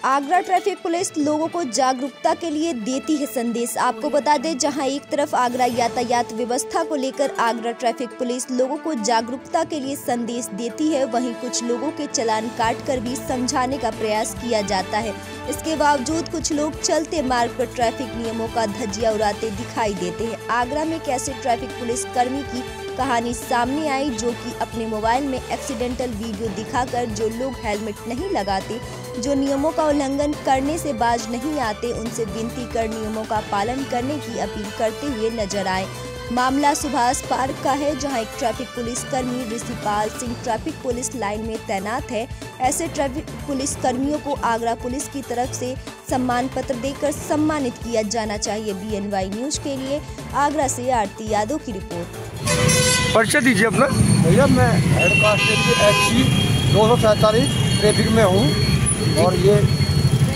Agra traffic police लोगों को जागरूकता के लिए देती है संदेश। आपको बता दें, जहां एक तरफ आगरा यातायात व्यवस्था को लेकर आगरा ट्रैफिक पुलिस लोगों को जागरूकता के लिए संदेश देती है, वहीं कुछ लोगों के चालान काटकर भी समझाने का प्रयास किया जाता है। इसके बावजूद कुछ लोग चलते मार्ग पर ट्रैफिक नियमों का धज्जियां उड़ाते दिखाई देते हैं। आगरा में कैसे ट्रैफिक पुलिस कर्मी की कहानी सामने आई, जो कि अपने मोबाइल में एक्सीडेंटल वीडियो दिखाकर जो लोग हेलमेट नहीं लगाते, जो नियमों का उल्लंघन करने से बाज नहीं आते, उनसे विनती कर नियमों का पालन करने की अपील करते हुए नजर आए। मामला सुभाष पार्क का है, जहां एक ट्रैफिक पुलिस कर्मी Rishipal Singh traffic police line में तैनात है। ऐसे ट्रैफिक पुलिस कर्मियों को आगरा पुलिस की तरफ से सम्मान पत्र देकर सम्मानित किया जाना चाहिए। BNY न्यूज के लिए आगरा से आरती यादव की रिपोर्ट। परिचय दीजिए अपना। भैया, मैं हेड कांस्टेबल SG 247 ट्रैफिक में हूँ। और ये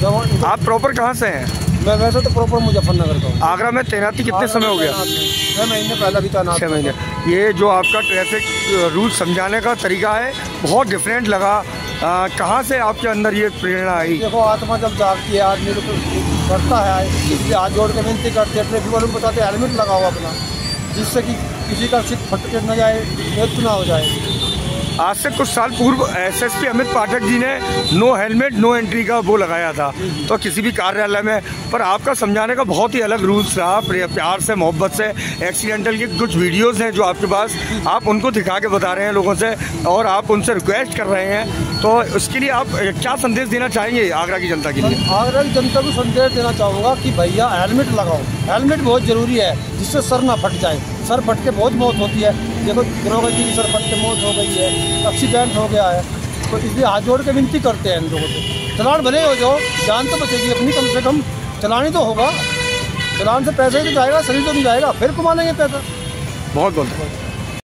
जवान, आप प्रॉपर कहाँ से हैं? मैं वैसे तो प्रॉपर मुजफ्फरनगर का हूँ। आगरा में तैनाती कितने समय हो गया? 6 महीने पहले भी तैनात। 6 महीने। ये जो आपका ट्रैफिक रूल समझाने का तरीका है, बहुत डिफरेंट लगा। कहाँ से आपके अंदर ये प्रेरणा आई? देखो, आत्मा जब जागती है आदमी तो करता है, इसलिए हाथ जोड़ के विनती करते हैं। ट्रैफिक वालों को बताते हैं हेलमेट लगाओ अपना, जिससे कि किसी का सिर फट के न जाए, मृत्यु ना हो जाए। आज से कुछ साल पूर्व SSP अमित पाठक जी ने नो हेलमेट नो एंट्री का वो लगाया था, तो किसी भी कार्यालय में। पर आपका समझाने का बहुत ही अलग रूल्स रहा, प्यार से, मोहब्बत से। एक्सीडेंटल की कुछ वीडियोस हैं जो आपके पास, आप उनको दिखा के बता रहे हैं लोगों से, और आप उनसे रिक्वेस्ट कर रहे हैं। तो उसके लिए आप क्या संदेश देना चाहेंगे आगरा की जनता के लिए? आगरा की जनता को संदेश देना चाहूँगा कि भैया हेलमेट लगाओ। हेलमेट बहुत ज़रूरी है, जिससे सर ना फट जाए। सर फट के बहुत मौत होती है। देखो, दरोगा जी की सर फट के मौत हो गई है, एक्सीडेंट हो गया है। तो इसलिए हाथ जोड़ के विनती करते हैं इन लोगों से, चलान भले हो जाओ, जान तो बचेगी अपनी, कम से कम चलान ही तो होगा। चलान से पैसे ही तो जाएगा, शरीर तो नहीं जाएगा, फिर कमा लेंगे पैसा। बहुत बहुत